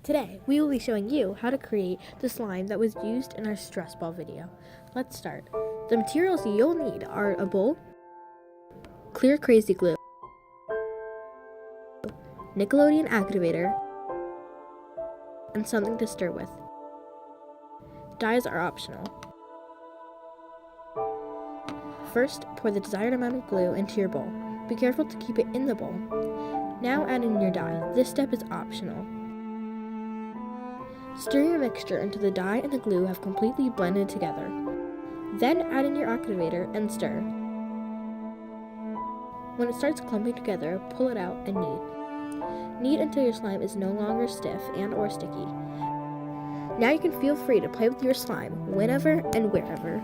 Today, we will be showing you how to create the slime that was used in our stress ball video. Let's start. The materials you'll need are a bowl, clear crazy glue, Nickelodeon activator, and something to stir with. Dyes are optional. First, pour the desired amount of glue into your bowl. Be careful to keep it in the bowl. Now add in your dye. This step is optional. Stir your mixture until the dye and the glue have completely blended together. Then add in your activator and stir. When it starts clumping together, pull it out and knead. Knead until your slime is no longer stiff and/or sticky. Now you can feel free to play with your slime whenever and wherever.